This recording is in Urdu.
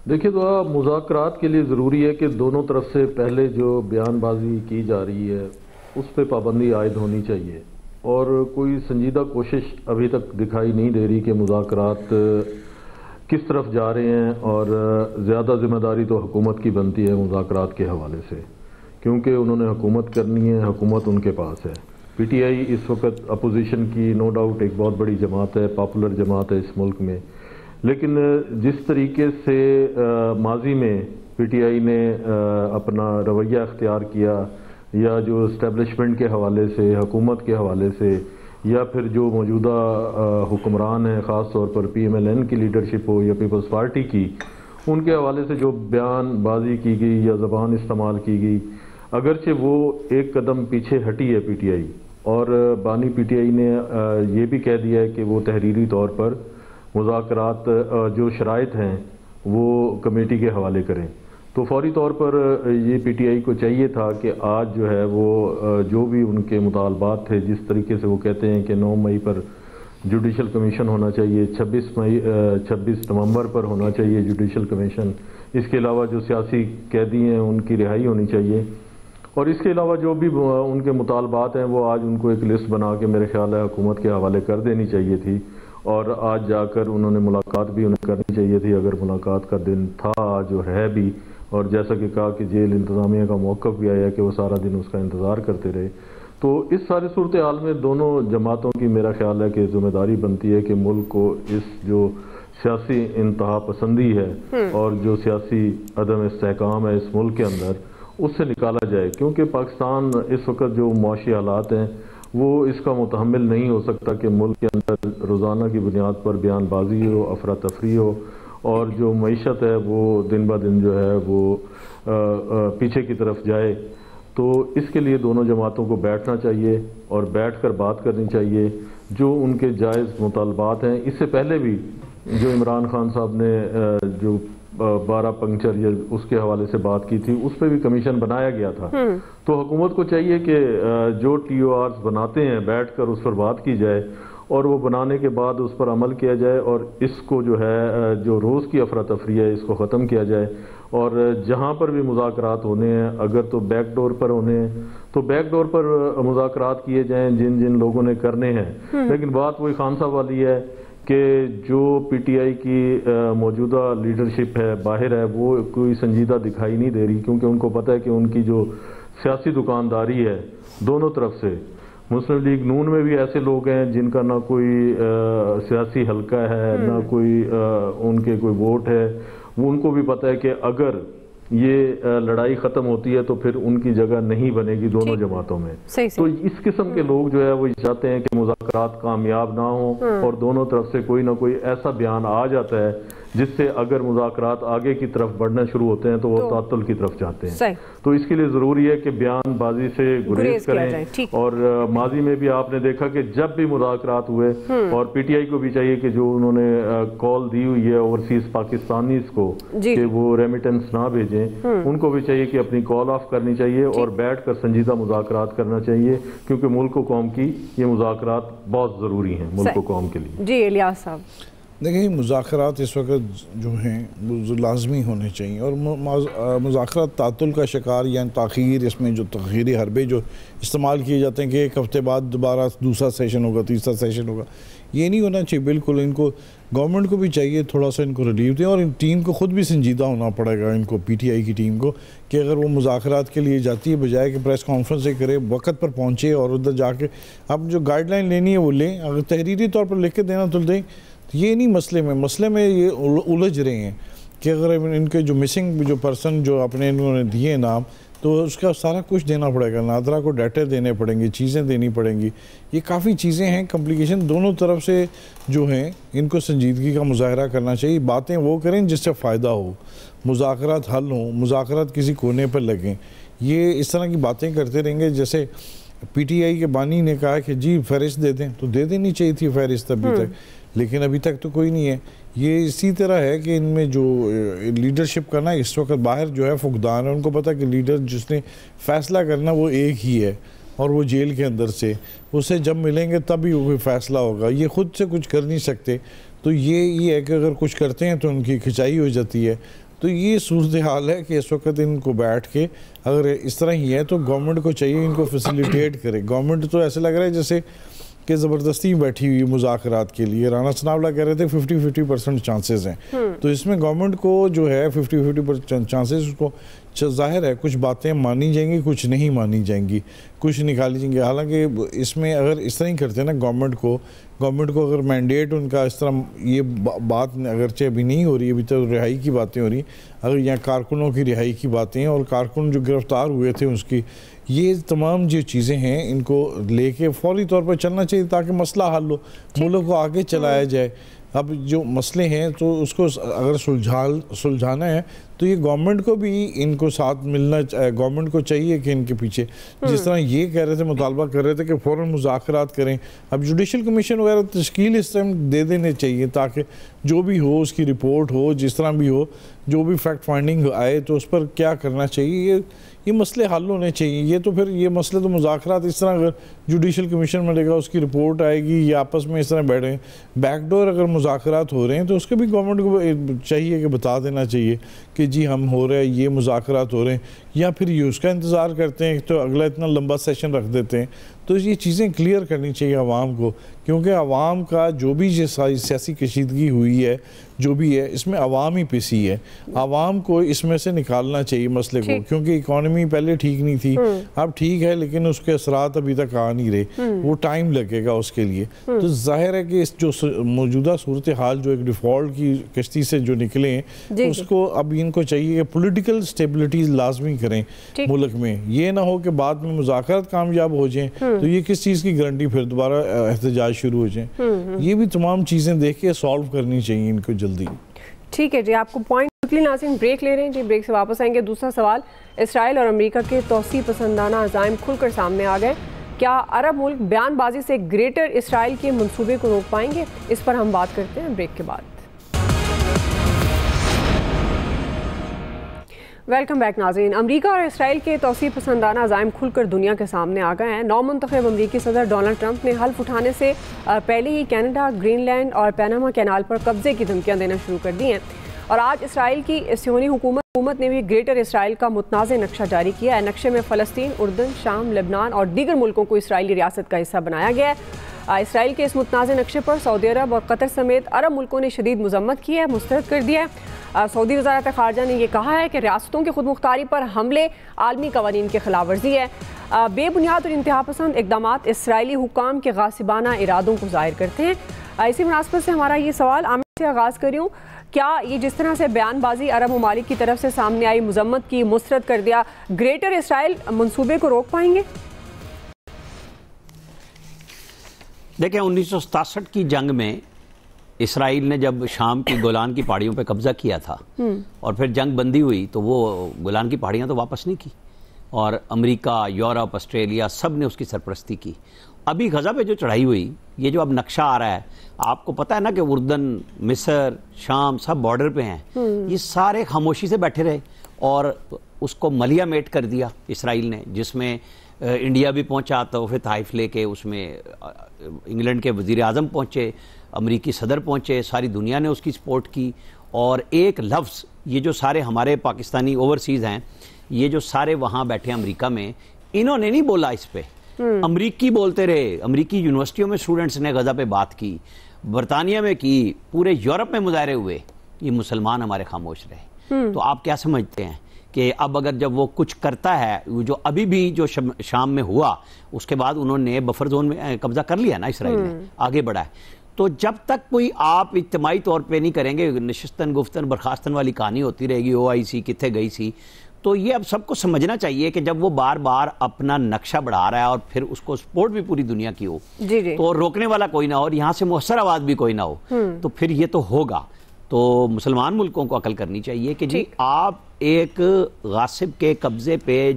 دیکھیے تو مذاکرات کے لیے ضروری ہے کہ دونوں طرف سے پہلے جو بیان بازی کی جا رہی ہے اس پہ پابندی عائد ہونی چاہیے، اور کوئی سنجیدہ کوشش ابھی تک دکھائی نہیں دے رہی کہ مذاکرات کس طرف جا رہے ہیں، اور زیادہ ذمہ داری تو حکومت کی بنتی ہے مذاکرات کے حوالے سے، کیونکہ انہوں نے حکومت کرنی ہے، حکومت ان کے پاس ہے۔ پی ٹی آئی اس وقت اپوزیشن کی نو ڈاؤٹ ایک بہت بڑی جماعت ہے، پاپولر جماعت ہے اس ملک میں، لیکن جس طریقے سے ماضی میں پی ٹی آئی نے اپنا رویہ اختیار کیا، یا جو اسٹیبلشمنٹ کے حوالے سے، حکومت کے حوالے سے، یا پھر جو موجودہ حکمران ہیں، خاص طور پر پی ایم ایل این کی لیڈرشپ ہو یا پیپلز پارٹی کی، ان کے حوالے سے جو بیان بازی کی گئی یا زبان استعمال کی گئی، اگرچہ وہ ایک قدم پیچھے ہٹی ہے پی ٹی آئی، اور بانی پی ٹی آئی نے یہ بھی کہہ دیا ہے کہ وہ تحریری طور پر مذاکرات جو شرائط ہیں وہ کمیٹی کے حوالے کریں، تو فوری طور پر یہ پی ٹی آئی کو چاہیے تھا کہ آج جو ہے وہ جو بھی ان کے مطالبات تھے، جس طریقے سے وہ کہتے ہیں کہ 9 مئی پر جوڈیشل کمیشن ہونا چاہیے، 26 نومبر پر ہونا چاہیے جوڈیشل کمیشن، اس کے علاوہ جو سیاسی قیدی ہیں ان کی رہائی ہونی چاہیے، اور اس کے علاوہ جو بھی ان کے مطالبات ہیں وہ آج ان کو ایک لسٹ بنا کے میرے خیال ہے حکومت کے حوالے کر دینی چاہیے تھی، اور آج جا کر انہوں نے ملاقات بھی انہیں کرنی چاہیے تھی، اگر ملاقات کا دن تھا آج جو ہے بھی، اور جیسا کہ کہا کہ جیل انتظامیہ کا موقف بھی آیا کہ وہ سارا دن اس کا انتظار کرتے رہے، تو اس ساری صورتحال میں دونوں جماعتوں کی میرا خیال ہے کہ ذمہ داری بنتی ہے کہ ملک کو اس جو سیاسی انتہا پسندی ہے اور جو سیاسی عدم استحکام ہے اس ملک کے اندر، اس سے نکالا جائے، کیونکہ پاکستان اس وقت جو معاشی حالات ہیں وہ اس کا متحمل نہیں ہو سکتا کہ ملک کے اندر روزانہ کی بنیاد پر بیان بازی ہو، افراتفری ہو، اور جو معیشت ہے وہ دن بہ دن جو ہے وہ پیچھے کی طرف جائے۔ تو اس کے لیے دونوں جماعتوں کو بیٹھنا چاہیے اور بیٹھ کر بات کرنی چاہیے، جو ان کے جائز مطالبات ہیں۔ اس سے پہلے بھی جو عمران خان صاحب نے جو 12 پنکچر یا اس کے حوالے سے بات کی تھی، اس پہ بھی کمیشن بنایا گیا تھا، تو حکومت کو چاہیے کہ جو ٹی او آرز بناتے ہیں بیٹھ کر اس پر بات کی جائے، اور وہ بنانے کے بعد اس پر عمل کیا جائے، اور اس کو جو ہے جو روز کی افراتفری ہے اس کو ختم کیا جائے، اور جہاں پر بھی مذاکرات ہونے ہیں اگر تو بیک ڈور پر ہونے ہیں تو بیک ڈور پر مذاکرات کیے جائیں جن جن لوگوں نے کرنے ہیں، لیکن بات وہی خان صاحب والی ہے کہ جو پی ٹی آئی کی موجودہ لیڈرشپ ہے باہر ہے وہ کوئی سنجیدہ دکھائی نہیں دے رہی، کیونکہ ان کو پتہ ہے کہ ان کی جو سیاسی دکانداری ہے دونوں طرف سے، مسلم لیگ نون میں بھی ایسے لوگ ہیں جن کا نہ کوئی سیاسی حلقہ ہے، نہ کوئی ان کے کوئی ووٹ ہے، وہ ان کو بھی پتہ ہے کہ اگر یہ لڑائی ختم ہوتی ہے تو پھر ان کی جگہ نہیں بنے گی دونوں جماعتوں میں، تو اس قسم کے لوگ جو ہے وہ چاہتے ہیں کہ مذاکرات کامیاب نہ ہوں، اور دونوں طرف سے کوئی نہ کوئی ایسا بیان آ جاتا ہے جس سے اگر مذاکرات آگے کی طرف بڑھنا شروع ہوتے ہیں تو وہ تعطل کی طرف جاتے ہیں۔ تو اس کے لیے ضروری ہے کہ بیان بازی سے گریز کریں، اور ماضی میں بھی آپ نے دیکھا کہ جب بھی مذاکرات ہوئے، اور پی ٹی آئی کو بھی چاہیے کہ جو انہوں نے کال دی ہوئی ہے اوورسیز پاکستانیز کو کہ وہ ریمیٹنس نہ بھیجیں، ان کو بھی چاہیے کہ اپنی کال آف کرنی چاہیے اور بیٹھ کر سنجیدہ مذاکرات کرنا چاہیے، کیونکہ ملک و قوم کی یہ مذاکرات بہت ضروری ہیں ملک و قوم کے لیے۔ جی الیاس صاحب، دیکھیں مذاکرات اس وقت جو ہیں وہ لازمی ہونے چاہیے، اور مذاکرات تعطل کا شکار یا تاخیر، اس میں جو تاخیری حربے جو استعمال کیے جاتے ہیں کہ ایک ہفتے بعد دوبارہ دوسرا سیشن ہوگا، تیسرا سیشن ہوگا، یہ نہیں ہونا چاہیے بالکل۔ ان کو گورنمنٹ کو بھی چاہیے تھوڑا سا ان کو ریلیف دیں، اور ان ٹیم کو خود بھی سنجیدہ ہونا پڑے گا، ان کو پی ٹی آئی کی ٹیم کو، کہ اگر وہ مذاکرات کے لیے جاتی ہے بجائے کہ پریس کانفرنس سے کرے، وقت پر پہنچے اور ادھر جا کے اب جو گائیڈ لائن لینی ہے وہ لیں، اگر تحریری طور پر لکھ کے دینا تو دیں۔ یہ نہیں مسئلے میں یہ الجھ رہے ہیں کہ اگر ان کے جو مسنگ جو پرسن جو اپنے انہوں نے دیے نام، تو اس کا سارا کچھ دینا پڑے گا، نادرا کو ڈیٹے دینے پڑیں گے، چیزیں دینی پڑیں گی، یہ کافی چیزیں ہیں، کمپلیکیشن دونوں طرف سے جو ہیں ان کو سنجیدگی کا مظاہرہ کرنا چاہیے، باتیں وہ کریں جس سے فائدہ ہو، مذاکرات حل ہوں، مذاکرات کسی کونے پر لگیں۔ یہ اس طرح کی باتیں کرتے رہیں گے، جیسے پی ٹی آئی کے بانی نے کہا کہ جی فہرست دے دیں، تو دے دینی چاہیے تھی فہرست ابھی تک، لیکن ابھی تک تو کوئی نہیں ہے۔ یہ اسی طرح ہے کہ ان میں جو لیڈرشپ کرنا اس وقت باہر جو ہے فقدان ہے، ان کو پتہ کہ لیڈر جس نے فیصلہ کرنا وہ ایک ہی ہے، اور وہ جیل کے اندر سے اسے جب ملیں گے تب ہی وہ فیصلہ ہوگا، یہ خود سے کچھ کر نہیں سکتے۔ تو یہ ہے کہ اگر کچھ کرتے ہیں تو ان کی کھچائی ہو جاتی ہے، تو یہ صورتحال ہے کہ اس وقت ان کو بیٹھ کے اگر اس طرح ہی ہے تو گورنمنٹ کو چاہیے ان کو فیسیلیٹیٹ کرے. گورنمنٹ تو ایسے لگ رہا ہے جیسے کہ زبردستی بیٹھی ہوئی مذاکرات کے لیے. رانا ثناءاللہ کہہ رہے تھے 50% چانسز ہیں, تو اس میں گورنمنٹ کو جو ہے 50% چانسز, اس کو ظاہر ہے کچھ باتیں مانی جائیں گی, کچھ نہیں مانی جائیں گی, کچھ نکالی جائیں گی. حالانکہ اس میں اگر اس طرح ہی کرتے ہیں نا گورنمنٹ کو اگر مینڈیٹ ان کا اس طرح, یہ بات اگرچہ ابھی نہیں ہو رہی, ابھی تو رہائی کی باتیں ہو رہی, اگر یہاں کارکنوں کی رہائی کی باتیں ہیں اور کارکن جو گرفتار ہوئے تھے اس کی, یہ تمام جو چیزیں ہیں ان کو لے کے فوری طور پر چلنا چاہیے تاکہ مسئلہ حل ہو, ملک کو آگے چلایا جائے. اب جو مسئلے ہیں تو اس کو اگر سلجھانا ہے تو یہ گورنمنٹ کو بھی ان کو ساتھ ملنا, گورنمنٹ کو چاہیے کہ ان کے پیچھے جس طرح یہ کہہ رہے تھے, مطالبہ کر رہے تھے کہ فوراً مذاکرات کریں, اب جوڈیشل کمیشن وغیرہ تشکیل اس ٹائم دے دینے چاہیے تاکہ جو بھی ہو اس کی رپورٹ ہو, جس طرح بھی ہو, جو بھی فیکٹ فائنڈنگ آئے تو اس پر کیا کرنا چاہیے, یہ مسئلے حل ہونے چاہیے. یہ تو پھر یہ مسئلے تو مذاکرات اس طرح اگر جوڈیشل کمیشن ملے گا, اس کی رپورٹ آئے گی, یا آپس میں اس طرح بیٹھے ہیں بیک ڈور اگر مذاکرات ہو رہے ہیں تو اس کے بھی گورنمنٹ کو چاہیے کہ بتا دینا چاہیے کہ جی ہم ہو رہے ہیں, یہ مذاکرات ہو رہے ہیں, یا پھر یہ اس کا انتظار کرتے ہیں تو اگلا اتنا لمبا سیشن رکھ دیتے ہیں. تو یہ چیزیں کلیئر کرنی چاہیے عوام کو, کیونکہ عوام کا جو بھی یہ سیاسی کشیدگی ہوئی ہے جو بھی ہے اس میں عوام ہی پسی ہے. عوام کو اس میں سے نکالنا چاہیے مسئلے کو, کیونکہ اکانومی پہلے ٹھیک نہیں تھی, اب ٹھیک ہے لیکن اس کے اثرات ابھی تک آ نہیں رہے, وہ ٹائم لگے گا اس کے لیے. تو ظاہر ہے کہ اس جو موجودہ صورتحال جو ایک ڈیفالٹ کی کشتی سے جو نکلے ہیں اس کو اب ان کو چاہیے کہ پولیٹیکل سٹیبلٹی لازمی کریں ملک میں. یہ نہ ہو کہ بعد میں مذاکرات کامیاب ہو جائیں تو یہ کس چیز کی گارنٹی پھر دوبارہ احتجاج شروع ہو جائیں. یہ بھی تمام چیزیں دیکھ کے سالو کرنی چاہیے ان کو جلدی. ٹھیک ہے جی, آپ کو پوائنٹ quickly ناظرین بریک لے رہے ہیں جی, بریک سے واپس آئیں گے. دوسرا سوال, اسرائیل اور امریکہ کے توسیع پسندانہ عزائم کھل کر سامنے آ گئے, کیا عرب ملک بیان بازی سے گریٹر اسرائیل کے منصوبے کو روک پائیں گے؟ اس پر ہم بات کرتے ہیں بریک کے بعد. ویلکم بیک ناظرین. امریکہ اور اسرائیل کے توسیع پسندانہ عزائم کھل کر دنیا کے سامنے آ گئے ہیں. نو منتخب امریکی صدر ڈونلڈ ٹرمپ نے حلف اٹھانے سے پہلے ہی کینیڈا, گرین لینڈ اور پیناما کینال پر قبضے کی دھمکیاں دینا شروع کر دی ہیں, اور آج اسرائیل کی صہیونی حکومت نے بھی گریٹر اسرائیل کا متنازع نقشہ جاری کیا ہے. نقشے میں فلسطین, اردن, شام, لبنان اور دیگر ملکوں کو اسرائیلی ریاست کا حصہ بنایا گیا ہے. اسرائیل کے اس متنازع نقشے پر سعودی عرب اور قطر سمیت عرب ملکوں نے شدید مذمت کی ہے, مسترد کر دیا ہے. سعودی وزارت خارجہ نے یہ کہا ہے کہ ریاستوں کی خود مختاری پر حملے عالمی قوانین کی خلاف ورزی ہے. بے بنیاد اور انتہا پسند اقدامات اسرائیلی حکام کے غاصبانہ ارادوں کو ظاہر کرتے ہیں. اسی مناسبت سے ہمارا یہ سوال عامر سے آغاز کر رہی ہوں, کیا یہ جس طرح سے بیان بازی عرب ممالک کی طرف سے سامنے آئی, مذمت کی, مسترد کر دیا, گریٹر اسرائیل منصوبے کو روک پائیں گے؟ دیکھیں 1967 کی جنگ میں اسرائیل نے جب شام کی گولان کی پہاڑیوں پہ قبضہ کیا تھا اور پھر جنگ بندی ہوئی تو وہ گولان کی پہاڑیاں تو واپس نہیں کی, اور امریکہ, یورپ, آسٹریلیا سب نے اس کی سرپرستی کی. ابھی غزہ پہ جو چڑھائی ہوئی, یہ جو اب نقشہ آ رہا ہے, آپ کو پتہ ہے نا کہ اردن, مصر, شام سب بارڈر پہ ہیں, یہ سارے خاموشی سے بیٹھے رہے اور اس کو ملیہ میٹ کر دیا اسرائیل نے, جس میں انڈیا بھی پہنچا تحفے تحائف لے کے, اس میں انگلینڈ کے وزیر اعظم پہنچے, امریکی صدر پہنچے, ساری دنیا نے اس کی سپورٹ کی. اور ایک لفظ, یہ جو سارے ہمارے پاکستانی اوورسیز ہیں, یہ جو سارے وہاں بیٹھے امریکہ میں, انہوں نے نہیں بولا اس پہ, امریکی بولتے رہے. امریکی یونیورسٹیوں میں اسٹوڈنٹس نے غزہ پہ بات کی, برطانیہ میں کی, پورے یورپ میں مظاہرے ہوئے, یہ مسلمان ہمارے خاموش رہے. تو آپ کیا سمجھتے ہیں کہ اب اگر جب وہ کچھ کرتا ہے, جو ابھی بھی جو شام میں ہوا, اس کے بعد انہوں نے بفر زون میں قبضہ کر لیا نا, اسرائیل نے آگے بڑھا ہے, تو جب تک کوئی آپ اجتماعی طور پہ نہیں کریں گے, نشستن گفتن برخاستن والی کہانی ہوتی رہے گی, OIC کتنے گئی سی. تو یہ اب سب کو سمجھنا چاہیے کہ جب وہ بار بار اپنا نقشہ بڑھا رہا ہے اور پھر اس کو سپورٹ بھی پوری دنیا کی ہو, تو روکنے والا کوئی نہ ہو اور یہاں سے مؤثر آواز بھی کوئی نہ ہو, تو پھر یہ تو ہوگا. تو مسلمان ملکوں کو عقل کرنی چاہیے کہ جی آپ ایک غاصب کے قبضے پہ